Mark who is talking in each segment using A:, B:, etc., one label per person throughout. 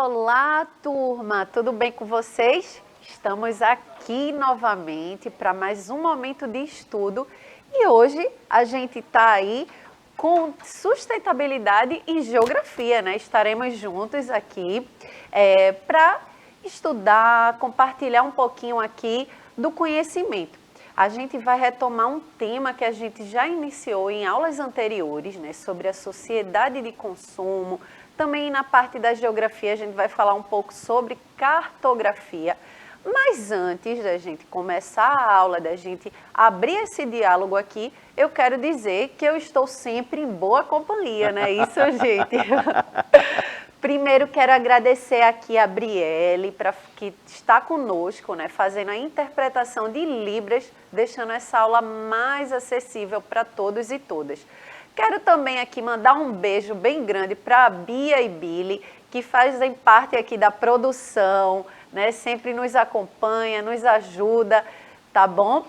A: Olá, turma! Tudo bem com vocês? Estamos aqui novamente para mais um momento de estudo e hoje a gente está aí com sustentabilidade e geografia, né? Estaremos juntos aqui para estudar, compartilhar um pouquinho aqui do conhecimento. A gente vai retomar um tema que a gente já iniciou em aulas anteriores, né? Sobre a sociedade de consumo. Também na parte da geografia a gente vai falar um pouco sobre cartografia. Mas antes da gente começar a aula, da gente abrir esse diálogo aqui, eu quero dizer que eu estou sempre em boa companhia, né? Isso, gente. Primeiro quero agradecer aqui a Brielle, que está conosco, né? Fazendo a interpretação de Libras, deixando essa aula mais acessível para todos e todas. Quero também aqui mandar um beijo bem grande para a Bia e Billy, que fazem parte aqui da produção, né? Sempre nos acompanha, nos ajuda, tá bom?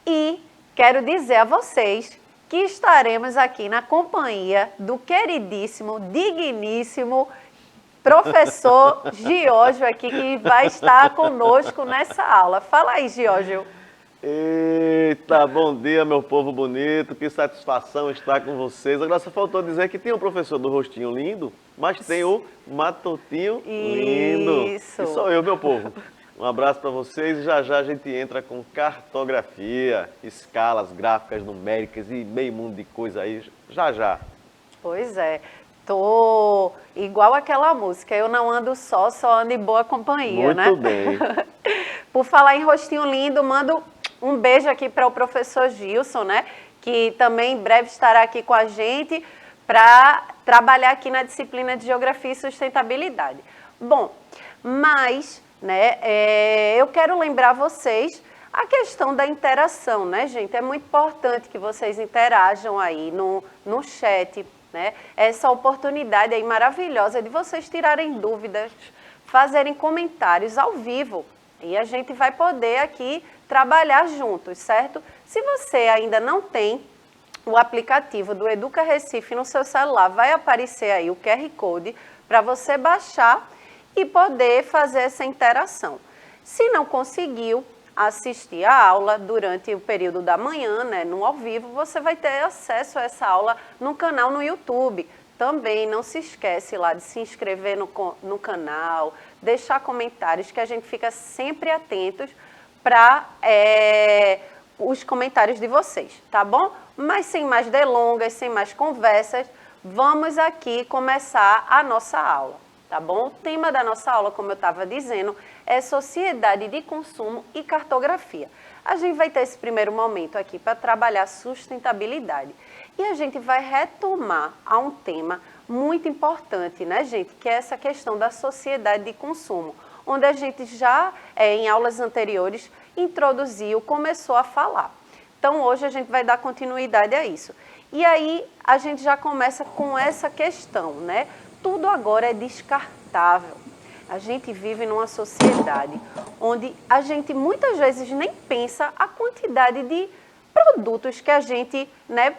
A: E quero dizer a vocês que estaremos aqui na companhia do queridíssimo, digníssimo professor Giorgio aqui, que vai estar conosco nessa aula. Fala aí, Giorgio.
B: Eita, bom dia, meu povo bonito, que satisfação estar com vocês. Agora só faltou dizer que tem um professor do rostinho lindo, mas tem o matutinho lindo.
A: Isso.
B: E sou eu, meu povo. Um abraço para vocês e já já a gente entra com cartografia, escalas, gráficas, numéricas e meio mundo de coisa aí, já já.
A: Pois é, tô igual aquela música, eu não ando só ando em boa companhia, né?
B: Muito bem.
A: Por falar em rostinho lindo, mando um beijo aqui para o professor Gilson, né? Que também em breve estará aqui com a gente para trabalhar aqui na disciplina de Geografia e Sustentabilidade. Bom, mas, né, eu quero lembrar vocês a questão da interação, né, gente? É muito importante que vocês interajam aí no chat, né? Essa oportunidade aí maravilhosa de vocês tirarem dúvidas, fazerem comentários ao vivo. E a gente vai poder aqui trabalhar juntos, certo? Se você ainda não tem o aplicativo do Educa Recife no seu celular, vai aparecer aí o QR Code para você baixar e poder fazer essa interação. Se não conseguiu assistir a aula durante o período da manhã, né, no ao vivo, você vai ter acesso a essa aula no canal no YouTube. Também não se esquece lá de se inscrever no canal, deixar comentários, que a gente fica sempre atentos para os comentários de vocês, tá bom? Mas sem mais delongas, sem mais conversas, vamos aqui começar a nossa aula, tá bom? O tema da nossa aula, como eu estava dizendo, é sociedade de consumo e cartografia. A gente vai ter esse primeiro momento aqui para trabalhar sustentabilidade. E a gente vai retomar a um tema muito importante, né, gente? Que é essa questão da sociedade de consumo, onde a gente já, em aulas anteriores, introduziu, começou a falar. Então, hoje a gente vai dar continuidade a isso. E aí, a gente já começa com essa questão, né? Tudo agora é descartável. A gente vive numa sociedade onde a gente muitas vezes nem pensa a quantidade de produtos que a gente, né,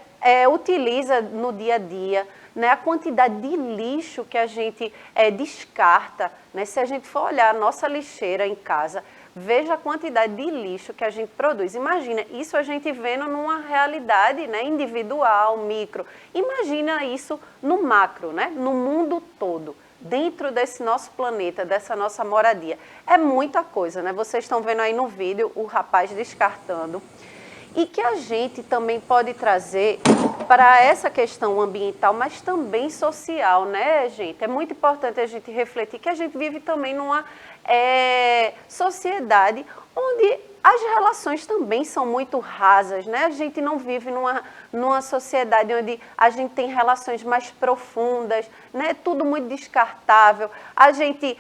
A: utiliza no dia a dia, né, a quantidade de lixo que a gente descarta, né? Se a gente for olhar a nossa lixeira em casa, veja a quantidade de lixo que a gente produz. Imagina, isso a gente vendo numa realidade, né, individual, micro. Imagina isso no macro, né, no mundo todo, dentro desse nosso planeta, dessa nossa moradia. É muita coisa, né? Vocês estão vendo aí no vídeo o rapaz descartando. E que a gente também pode trazer para essa questão ambiental, mas também social, né, gente? É muito importante a gente refletir que a gente vive também numa sociedade onde as relações também são muito rasas, né? A gente não vive numa sociedade onde a gente tem relações mais profundas, né? Tudo muito descartável. A gente,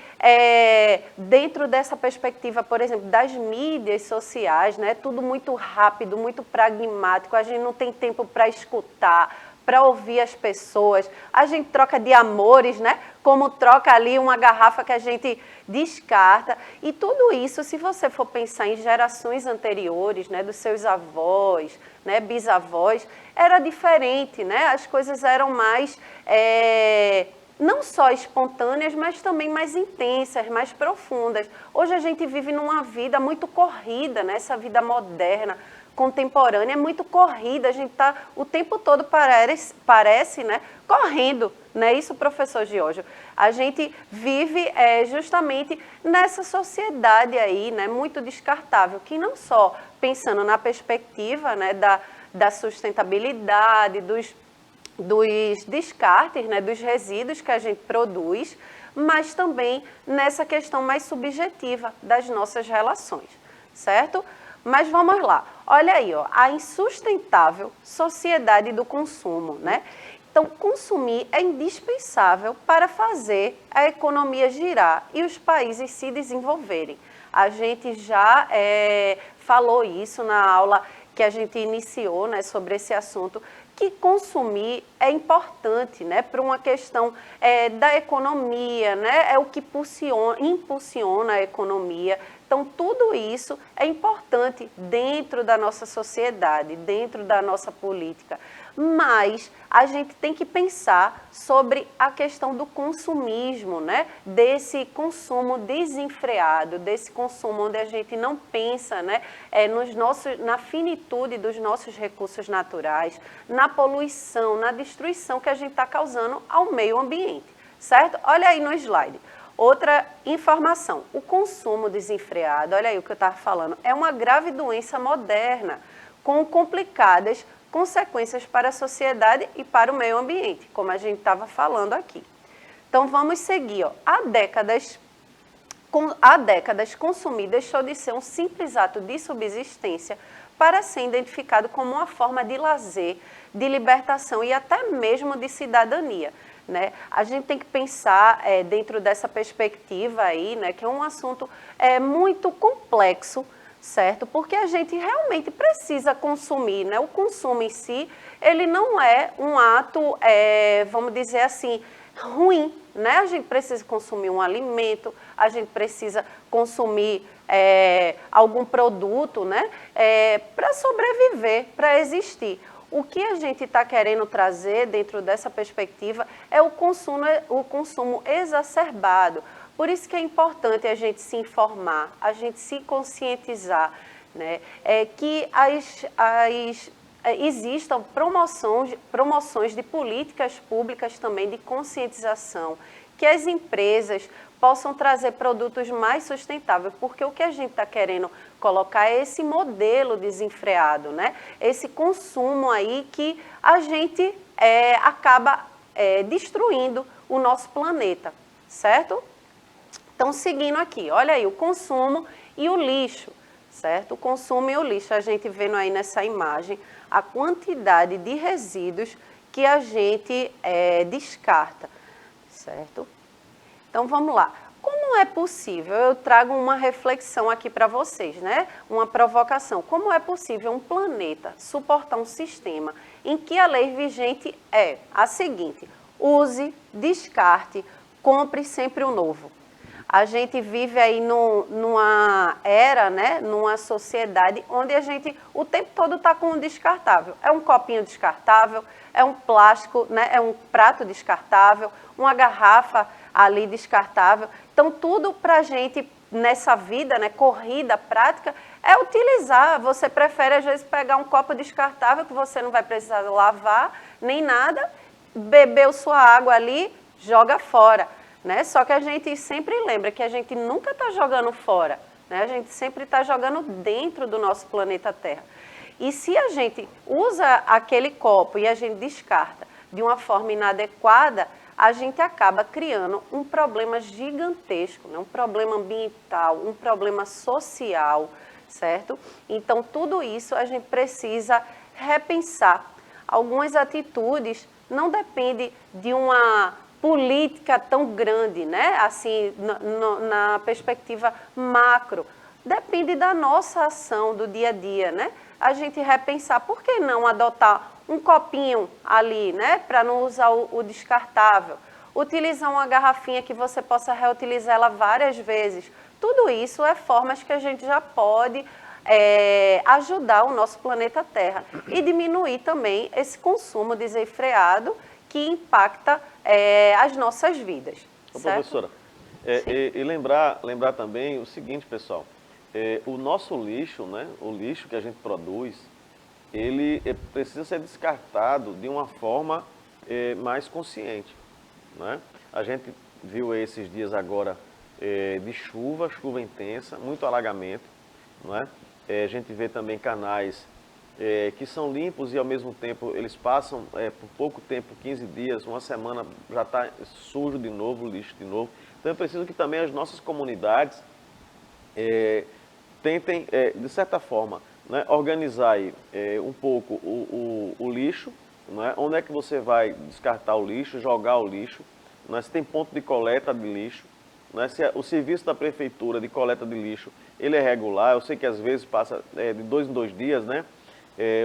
A: dentro dessa perspectiva, por exemplo, das mídias sociais, né? Tudo muito rápido, muito pragmático. A gente não tem tempo para escutar, para ouvir as pessoas. A gente troca de amores, né? Como troca ali uma garrafa que a gente descarta. E tudo isso, se você for pensar em gerações anteriores, né, dos seus avós, né, bisavós, era diferente, né? As coisas eram mais não só espontâneas, mas também mais intensas, mais profundas. Hoje a gente vive numa vida muito corrida, né? Essa vida moderna, contemporânea, é muito corrida, a gente está o tempo todo, parece, né, correndo, não é isso, professor Giorgio? A gente vive justamente nessa sociedade aí, né, muito descartável, que não só pensando na perspectiva, né, da sustentabilidade, dos descartes, né, dos resíduos que a gente produz, mas também nessa questão mais subjetiva das nossas relações, certo? Mas vamos lá, olha aí, ó, a insustentável sociedade do consumo, né? Então, consumir é indispensável para fazer a economia girar e os países se desenvolverem. A gente já falou isso na aula que a gente iniciou, né, sobre esse assunto, que consumir é importante, né, para uma questão da economia, né, é o que impulsiona a economia. Então, tudo isso é importante dentro da nossa sociedade, dentro da nossa política. Mas a gente tem que pensar sobre a questão do consumismo, né? Desse consumo desenfreado, desse consumo onde a gente não pensa, né? Na finitude dos nossos recursos naturais, na poluição, na destruição que a gente está causando ao meio ambiente, certo? Olha aí no slide. Outra informação, o consumo desenfreado, olha aí o que eu estava falando, é uma grave doença moderna, com complicadas consequências para a sociedade e para o meio ambiente, como a gente estava falando aqui. Então vamos seguir, ó. Há décadas, consumir deixou de ser um simples ato de subsistência para ser identificado como uma forma de lazer, de libertação e até mesmo de cidadania. Né? A gente tem que pensar dentro dessa perspectiva aí, né, que é um assunto muito complexo, certo? Porque a gente realmente precisa consumir, né? O consumo em si, ele não é um ato, vamos dizer assim, ruim, né? A gente precisa consumir um alimento, a gente precisa consumir algum produto, né? Para sobreviver, para existir. O que a gente está querendo trazer dentro dessa perspectiva é o consumo exacerbado. Por isso que é importante a gente se informar, a gente se conscientizar, né? Que existam promoções de políticas públicas também de conscientização, que as empresas possam trazer produtos mais sustentáveis, porque o que a gente está querendo colocar é esse modelo desenfreado, né? Esse consumo aí que a gente acaba destruindo o nosso planeta, certo? Então, seguindo aqui, olha aí, o consumo e o lixo, certo? O consumo e o lixo, a gente vendo aí nessa imagem a quantidade de resíduos que a gente descarta, certo? Então, vamos lá. Como é possível? Eu trago uma reflexão aqui para vocês, né? Uma provocação. Como é possível um planeta suportar um sistema em que a lei vigente é a seguinte: use, descarte, compre sempre o novo? A gente vive aí numa era, né? Numa sociedade onde a gente o tempo todo está com um descartável. É um copinho descartável, é um plástico, né? É um prato descartável, uma garrafa ali descartável. Então, tudo para a gente, nessa vida, né, corrida, prática, é utilizar. Você prefere, às vezes, pegar um copo descartável, que você não vai precisar lavar, nem nada, bebeu sua água ali, joga fora, né? Só que a gente sempre lembra que a gente nunca está jogando fora, né? A gente sempre está jogando dentro do nosso planeta Terra. E se a gente usa aquele copo e a gente descarta de uma forma inadequada, a gente acaba criando um problema gigantesco, né? Um problema ambiental, um problema social, certo? Então, tudo isso a gente precisa repensar. Algumas atitudes não dependem de uma política tão grande, né? Assim, na perspectiva macro. Depende da nossa ação do dia a dia, né? A gente repensar, por que não adotar um copinho ali, né, para não usar o descartável, utilizar uma garrafinha que você possa reutilizar ela várias vezes. Tudo isso é formas que a gente já pode ajudar o nosso planeta Terra e diminuir também esse consumo desenfreado que impacta as nossas vidas.
B: Ô,
A: certo?
B: professora, e lembrar também o seguinte, pessoal, o nosso lixo, né, o lixo que a gente produz, ele precisa ser descartado de uma forma mais consciente, né? A gente viu esses dias agora de chuva intensa, muito alagamento, né? A gente vê também canais que são limpos e ao mesmo tempo eles passam por pouco tempo, 15 dias, uma semana, já está sujo de novo, lixo de novo. Então é preciso que também as nossas comunidades tentem, de certa forma, né, organizar aí, um pouco o lixo, né, onde é que você vai descartar o lixo, jogar o lixo, né, se tem ponto de coleta de lixo, né, se o serviço da prefeitura de coleta de lixo ele é regular. Eu sei que às vezes passa de 2 em 2 dias, né,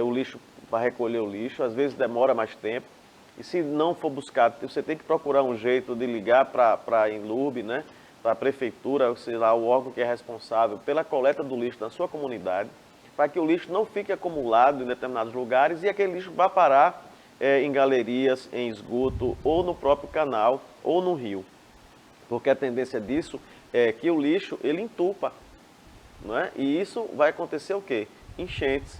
B: o lixo para recolher o lixo, às vezes demora mais tempo. E se não for buscado, você tem que procurar um jeito de ligar para a Inlurb, né, para a prefeitura, ou sei lá, o órgão que é responsável pela coleta do lixo na sua comunidade, para que o lixo não fique acumulado em determinados lugares e aquele lixo vá parar em galerias, em esgoto, ou no próprio canal, ou no rio. Porque a tendência disso é que o lixo, ele entupa, não é? E isso vai acontecer o quê? Enchentes.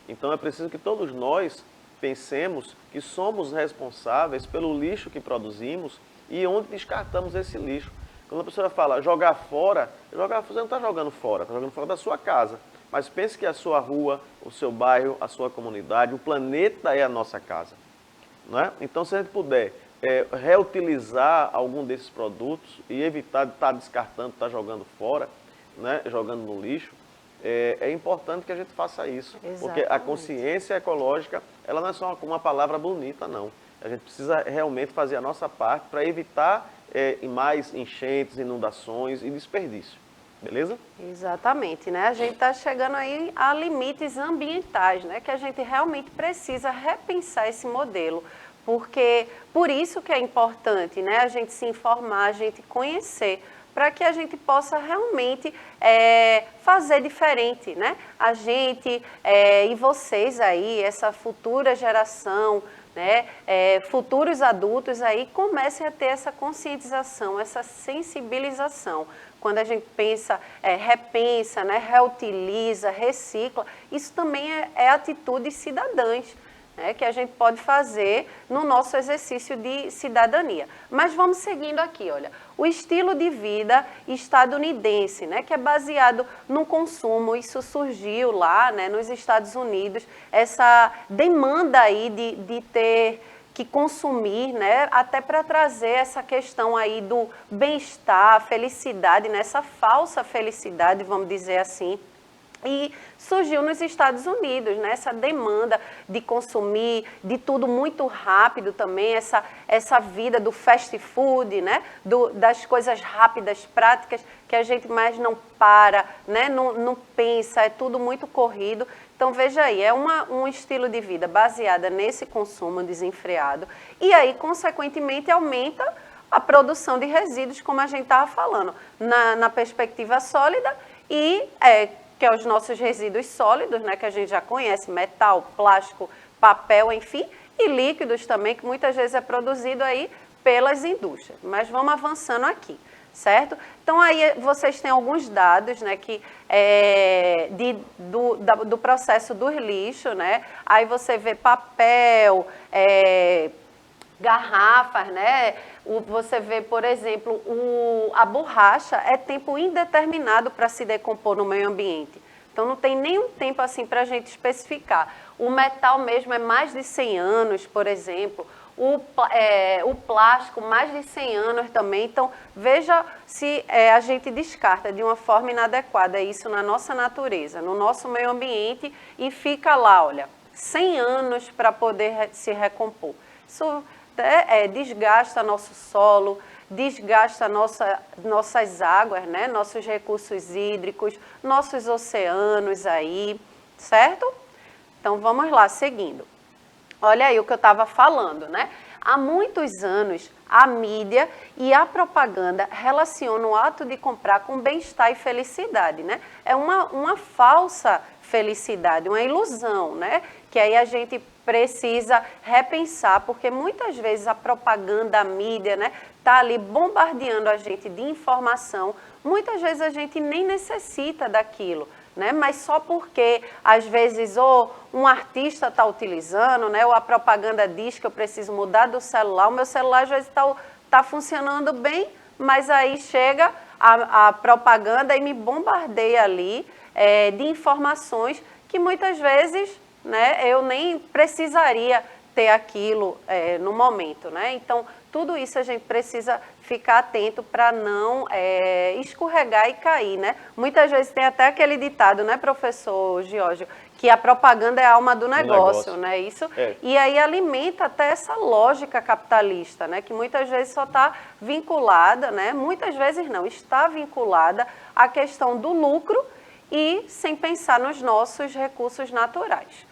B: Então é preciso que todos nós pensemos que somos responsáveis pelo lixo que produzimos e onde descartamos esse lixo. Quando a pessoa fala jogar fora, você não está jogando fora, está jogando fora da sua casa. Mas pense que a sua rua, o seu bairro, a sua comunidade, o planeta é a nossa casa. Não é? Então, se a gente puder reutilizar algum desses produtos e evitar de estar descartando, estar jogando fora, né, jogando no lixo, é importante que a gente faça isso.
A: Exatamente.
B: Porque a consciência ecológica, ela não é só uma palavra bonita, não. A gente precisa realmente fazer a nossa parte para evitar mais enchentes, inundações e desperdício. Beleza?
A: Exatamente, né? A gente está chegando aí a limites ambientais, né? Que a gente realmente precisa repensar esse modelo, porque por isso que é importante, né? A gente se informar, a gente conhecer, para que a gente possa realmente fazer diferente, né? A gente e vocês aí, essa futura geração, né? Futuros adultos aí comecem a ter essa conscientização, essa sensibilização. Quando a gente pensa, repensa, né? Reutiliza, recicla, isso também é atitudes cidadãs, né, que a gente pode fazer no nosso exercício de cidadania. Mas vamos seguindo aqui, olha, o estilo de vida estadunidense, né, que é baseado no consumo. Isso surgiu lá, né, nos Estados Unidos, essa demanda aí de ter que consumir, né, até para trazer essa questão aí do bem-estar, felicidade, né, essa falsa felicidade, vamos dizer assim. E surgiu nos Estados Unidos, né, essa demanda de consumir, de tudo muito rápido também, essa vida do fast food, né, das coisas rápidas, práticas, que a gente mais não para, né, não pensa, é tudo muito corrido. Então, veja aí, é um estilo de vida baseado nesse consumo desenfreado e aí, consequentemente, aumenta a produção de resíduos, como a gente estava falando, na perspectiva sólida e que é os nossos resíduos sólidos, né, que a gente já conhece, metal, plástico, papel, enfim, e líquidos também, que muitas vezes é produzido aí pelas indústrias. Mas vamos avançando aqui, certo? Então aí vocês têm alguns dados, né, que do processo do lixo, né? Aí você vê papel, garrafas, né? Você vê, por exemplo, a borracha é tempo indeterminado para se decompor no meio ambiente. Então, não tem nenhum tempo assim para a gente especificar. O metal mesmo é mais de 100 anos, por exemplo. O plástico, mais de 100 anos também. Então, veja se a gente descarta de uma forma inadequada isso na nossa natureza, no nosso meio ambiente, e fica lá, olha, 100 anos para poder se recompor. Isso desgasta nosso solo, desgasta nossas águas, né? Nossos recursos hídricos, nossos oceanos aí, certo? Então, vamos lá, seguindo. Olha aí o que eu estava falando, né? Há muitos anos, a mídia e a propaganda relacionam o ato de comprar com bem-estar e felicidade, né? É uma falsa felicidade, uma ilusão, né? Que aí a gente precisa repensar, porque muitas vezes a propaganda, a mídia, né, tá ali bombardeando a gente de informação. Muitas vezes a gente nem necessita daquilo, né? Mas só porque, às vezes, ou um artista está utilizando, né? Ou a propaganda diz que eu preciso mudar do celular, o meu celular às vezes está funcionando bem, mas aí chega a propaganda e me bombardeia ali de informações que muitas vezes, né, eu nem precisaria ter aquilo no momento, né? Então, tudo isso a gente precisa ficar atento para não escorregar e cair, né? Muitas vezes tem até aquele ditado, né, professor Giorgio, que a propaganda é a alma do negócio, né? Isso, e aí alimenta até essa lógica capitalista, né? Que muitas vezes só está vinculada, né? Muitas vezes não, está vinculada à questão do lucro e sem pensar nos nossos recursos naturais.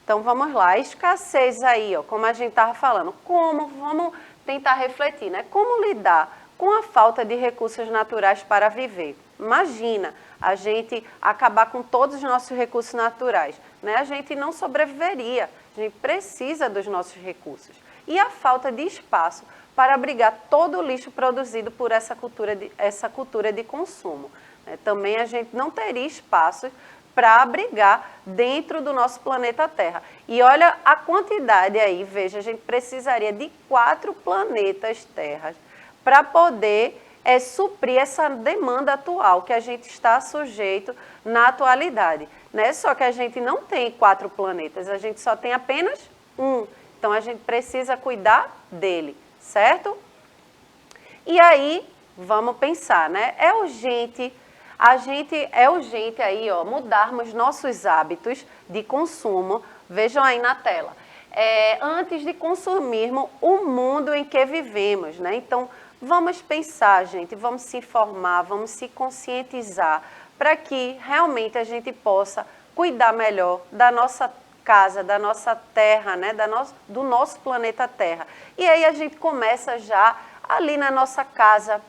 A: Então, vamos lá, a escassez aí, ó, como a gente estava falando, vamos tentar refletir, né? Como lidar com a falta de recursos naturais para viver? Imagina a gente acabar com todos os nossos recursos naturais, né? A gente não sobreviveria, a gente precisa dos nossos recursos. E a falta de espaço para abrigar todo o lixo produzido por essa cultura de consumo, né? Também a gente não teria espaço para abrigar dentro do nosso planeta Terra. E olha a quantidade aí, veja, a gente precisaria de 4 planetas Terra para poder suprir essa demanda atual que a gente está sujeito na atualidade, né? Só que a gente não tem 4 planetas, a gente só tem apenas um. Então, a gente precisa cuidar dele, certo? E aí, vamos pensar, né? É urgente aí, ó, mudarmos nossos hábitos de consumo. Vejam aí na tela. Antes de consumirmos o mundo em que vivemos, né? Então, vamos pensar, gente, vamos se informar, vamos se conscientizar para que realmente a gente possa cuidar melhor da nossa casa, da nossa terra, né? Do nosso planeta Terra. E aí a gente começa já ali na nossa casa.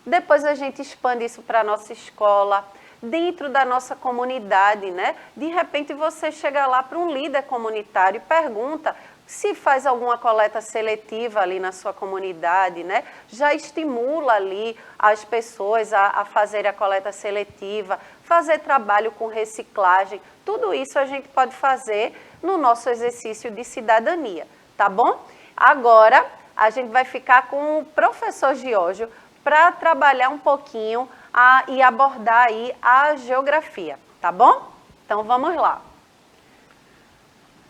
A: Depois a gente expande isso para a nossa escola, dentro da nossa comunidade, né? De repente você chega lá para um líder comunitário e pergunta se faz alguma coleta seletiva ali na sua comunidade, né? Já estimula ali as pessoas a fazerem a coleta seletiva, fazer trabalho com reciclagem. Tudo isso a gente pode fazer no nosso exercício de cidadania, tá bom? Agora a gente vai ficar com o professor Giorgio para trabalhar um pouquinho e abordar aí a geografia, tá bom? Então vamos lá.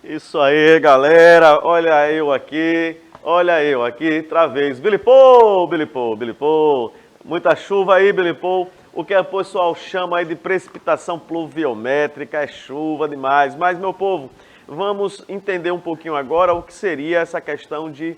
B: Isso aí, galera, olha eu aqui, outra vez. Bilipô, Bilipô, Bilipô, muita chuva aí, Bilipô. O que o pessoal chama aí de precipitação pluviométrica, é chuva demais. Mas, meu povo, vamos entender um pouquinho agora o que seria essa questão de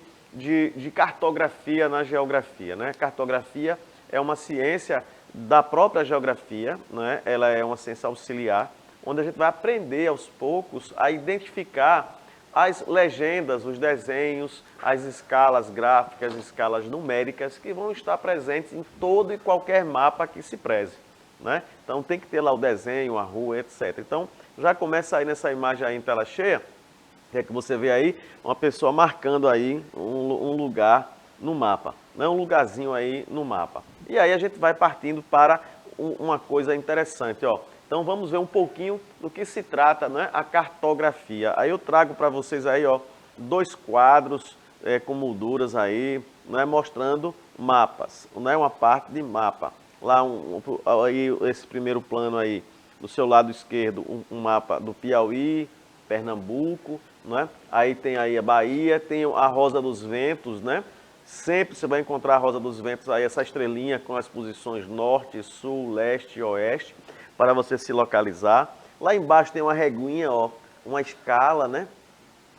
B: cartografia na geografia, né? Cartografia é uma ciência da própria geografia, né? Ela é uma ciência auxiliar, onde a gente vai aprender aos poucos a identificar as legendas, os desenhos, as escalas gráficas, escalas numéricas que vão estar presentes em todo e qualquer mapa que se preze, né? Então tem que ter lá o desenho, a rua, etc. Então já começa aí nessa imagem aí em tela cheia, que você vê aí uma pessoa marcando aí um lugar no mapa, né? Um lugarzinho aí no mapa. E aí a gente vai partindo para uma coisa interessante, ó. Então vamos ver um pouquinho do que se trata, né? A cartografia. Aí eu trago para vocês aí, ó, 2 quadros com molduras aí, né? Mostrando mapas, né? Uma parte de mapa. Lá aí esse primeiro plano aí, do seu lado esquerdo, um mapa do Piauí, Pernambuco, né? Aí tem aí a Bahia, tem a Rosa dos Ventos, né? Sempre você vai encontrar a Rosa dos Ventos aí, essa estrelinha com as posições norte, sul, leste e oeste, para você se localizar. Lá embaixo tem uma reguinha, ó, uma escala, né?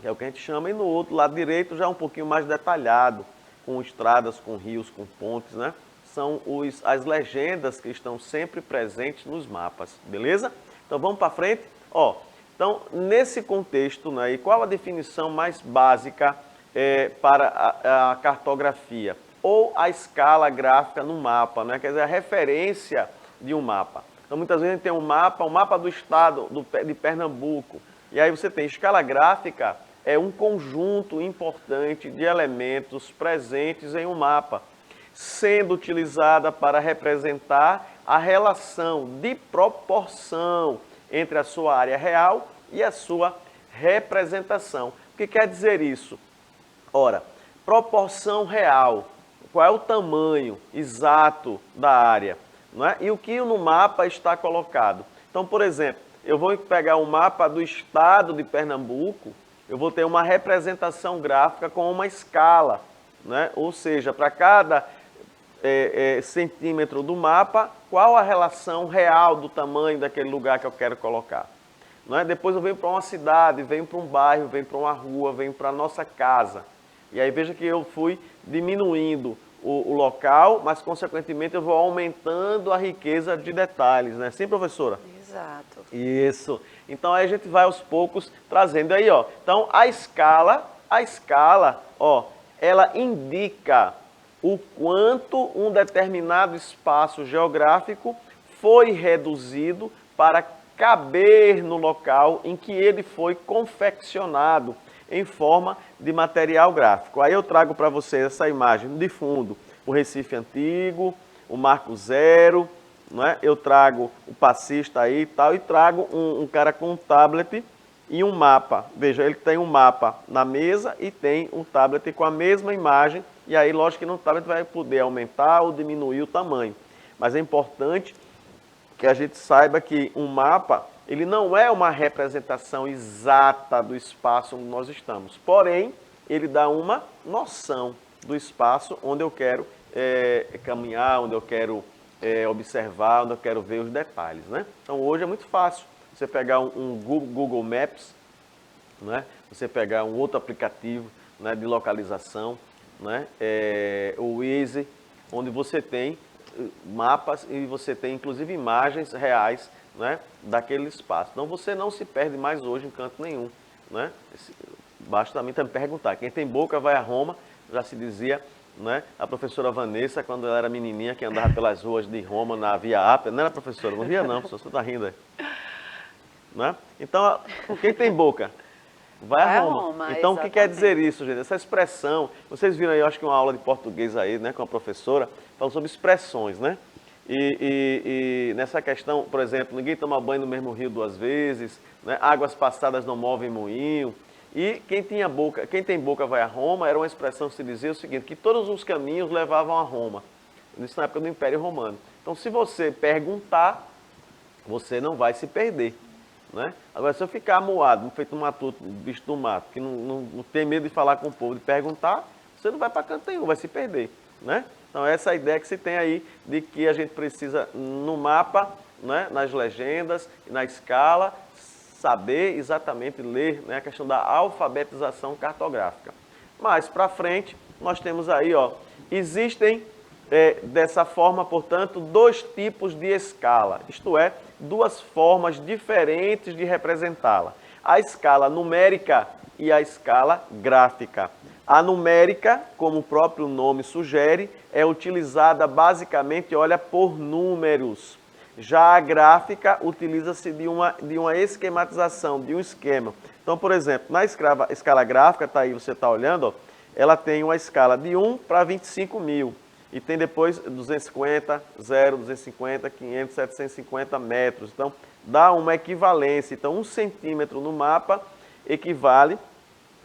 B: Que é o que a gente chama, e no outro lado direito já é um pouquinho mais detalhado, com estradas, com rios, com pontes, né? São as legendas que estão sempre presentes nos mapas, beleza? Então vamos para frente, ó. Então, nesse contexto, né, e qual a definição mais básica para a cartografia, ou a escala gráfica no mapa, né? Quer dizer, a referência de um mapa. Então, muitas vezes a gente tem um mapa do estado de Pernambuco, e aí você tem escala gráfica, é um conjunto importante de elementos presentes em um mapa, sendo utilizada para representar a relação de proporção entre a sua área real e a sua representação. O que quer dizer isso? Ora, proporção real, qual é o tamanho exato da área, não é? E o que no mapa está colocado. Então, por exemplo, eu vou pegar um mapa do estado de Pernambuco, eu vou ter uma representação gráfica com uma escala, né? Ou seja, para cada centímetro do mapa, qual a relação real do tamanho daquele lugar que eu quero colocar. Não é? Depois eu venho para uma cidade, venho para um bairro, venho para uma rua, venho para a nossa casa. E aí veja que eu fui diminuindo o local, mas consequentemente eu vou aumentando a riqueza de detalhes, né? Sim, professora?
A: Exato.
B: Isso. Então aí a gente vai aos poucos trazendo aí, ó. Então a escala, ó, ela indica o quanto um determinado espaço geográfico foi reduzido para caber no local em que ele foi confeccionado em forma de material gráfico. Aí eu trago para vocês essa imagem de fundo, o Recife Antigo, o Marco Zero, não é? Eu trago o passista aí e tal, e trago um cara com um tablet e um mapa. Veja, ele tem um mapa na mesa e tem um tablet com a mesma imagem, e aí, lógico que no tablet vai poder aumentar ou diminuir o tamanho. Mas é importante que a gente saiba que um mapa, ele não é uma representação exata do espaço onde nós estamos. Porém, ele dá uma noção do espaço onde eu quero caminhar, onde eu quero observar, onde eu quero ver os detalhes, né? Então, hoje é muito fácil você pegar um Google Maps, né? Você pegar um outro aplicativo, né, de localização, né? O Waze, onde você tem mapas e você tem inclusive imagens reais, né, daquele espaço. Então você não se perde mais hoje em canto nenhum, né? Basta também perguntar. Quem tem boca vai a Roma, já se dizia, né? A professora Vanessa, quando ela era menininha, que andava pelas ruas de Roma na Via Ápia, não era professora? Não via não, professor, você está rindo aí. Né? Então, quem tem boca vai a Roma. Então, exatamente. O que quer dizer isso, gente? Essa expressão, vocês viram aí, eu acho que uma aula de português aí, né, com a professora, falando sobre expressões, né? E nessa questão, por exemplo, ninguém toma banho no mesmo rio duas vezes, né? Águas passadas não movem moinho. E quem tem boca vai a Roma, era uma expressão que se dizia o seguinte, que todos os caminhos levavam a Roma. Isso na época do Império Romano. Então, se você perguntar, você não vai se perder. Né? Agora, se eu ficar amuado, feito um matuto, um bicho do mato, que não tem medo de falar com o povo, de perguntar, você não vai para canto nenhum, vai se perder. Né? Então, essa é a ideia que se tem aí de que a gente precisa, no mapa, né, nas legendas, na escala, saber exatamente ler, né, a questão da alfabetização cartográfica. Mais para frente, nós temos aí, ó, existem dessa forma, portanto, dois tipos de escala, isto é, duas formas diferentes de representá-la. A escala numérica e a escala gráfica. A numérica, como o próprio nome sugere, é utilizada basicamente, olha, por números. Já a gráfica utiliza-se de uma esquematização, de um esquema. Então, por exemplo, na escala gráfica, está aí, você está olhando, ó, ela tem uma escala de 1 para 25 mil. E tem depois 250, 0, 250, 500, 750 metros. Então, dá uma equivalência. Então, 1 centímetro no mapa equivale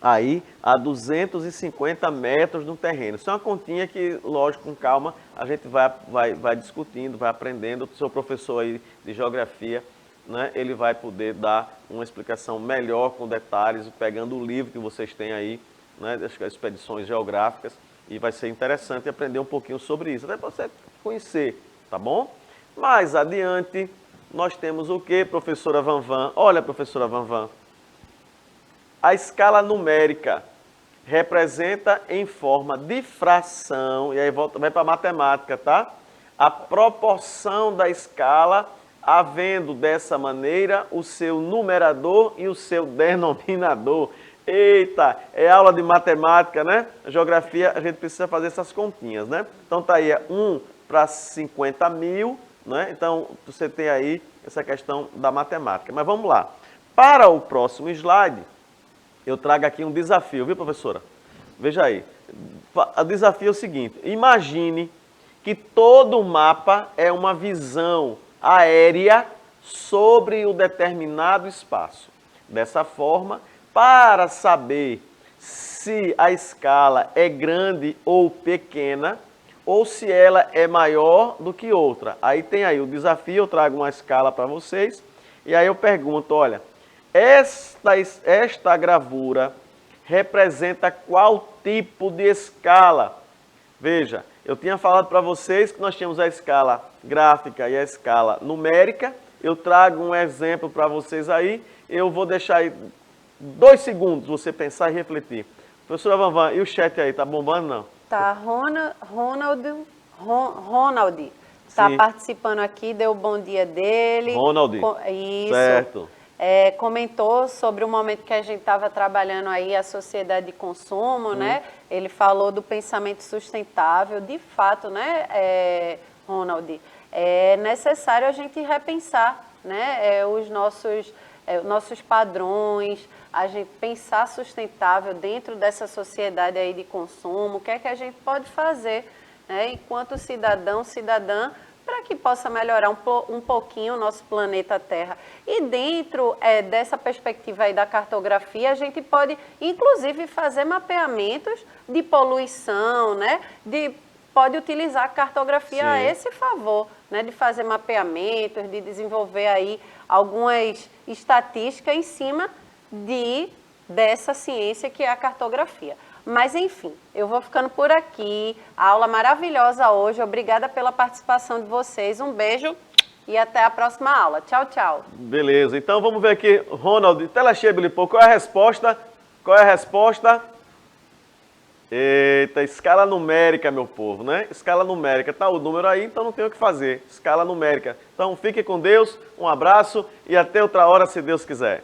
B: aí a 250 metros no terreno. Isso é uma continha que, lógico, com calma, a gente vai discutindo, vai aprendendo. O seu professor aí de geografia, né, ele vai poder dar uma explicação melhor, com detalhes, pegando o livro que vocês têm aí, né, das expedições geográficas. E vai ser interessante aprender um pouquinho sobre isso, até para você conhecer, tá bom? Mais adiante, nós temos o que, professora Vanvan? Olha, professora Vanvan, a escala numérica representa em forma de fração, e aí vai para a matemática, tá? A proporção da escala, havendo dessa maneira o seu numerador e o seu denominador. Eita, é aula de matemática, né? Geografia, a gente precisa fazer essas continhas, né? Então tá aí, 1 para 50 mil, né? Então você tem aí essa questão da matemática. Mas vamos lá. Para o próximo slide, eu trago aqui um desafio, viu, professora? Veja aí. O desafio é o seguinte: imagine que todo o mapa é uma visão aérea sobre o determinado espaço. Dessa forma, para saber se a escala é grande ou pequena, ou se ela é maior do que outra. Aí tem aí o desafio, eu trago uma escala para vocês, e aí eu pergunto, olha, esta gravura representa qual tipo de escala? Veja, eu tinha falado para vocês que nós tínhamos a escala gráfica e a escala numérica. Eu trago um exemplo para vocês aí, eu vou deixar aí 2 segundos você pensar e refletir. Professora Vanvan, e o chat aí, tá bombando não?
A: Tá, Ronald está participando aqui, deu o bom dia dele.
B: Ronald,
A: isso.
B: Certo.
A: Comentou sobre o momento que a gente estava trabalhando aí a sociedade de consumo, né? Ele falou do pensamento sustentável, de fato, né, Ronald? É necessário a gente repensar, né, os nossos padrões, a gente pensar sustentável dentro dessa sociedade aí de consumo, o que é que a gente pode fazer, né, enquanto cidadão, cidadã, para que possa melhorar um pouquinho o nosso planeta Terra. E dentro dessa perspectiva aí da cartografia, a gente pode, inclusive, fazer mapeamentos de poluição, né? Pode utilizar a cartografia a esse favor, né? De fazer mapeamentos, de desenvolver aí algumas estatísticas em cima dessa ciência que é a cartografia. Mas, enfim, eu vou ficando por aqui. A aula maravilhosa hoje. Obrigada pela participação de vocês. Um beijo e até a próxima aula. Tchau, tchau.
B: Beleza. Então, vamos ver aqui. Ronald, tela cheia, Bilipô. Qual é a resposta? Qual é a resposta? Eita, escala numérica, meu povo, né? Escala numérica. Tá o número aí, então não tem o que fazer. Escala numérica. Então, fique com Deus. Um abraço e até outra hora, se Deus quiser.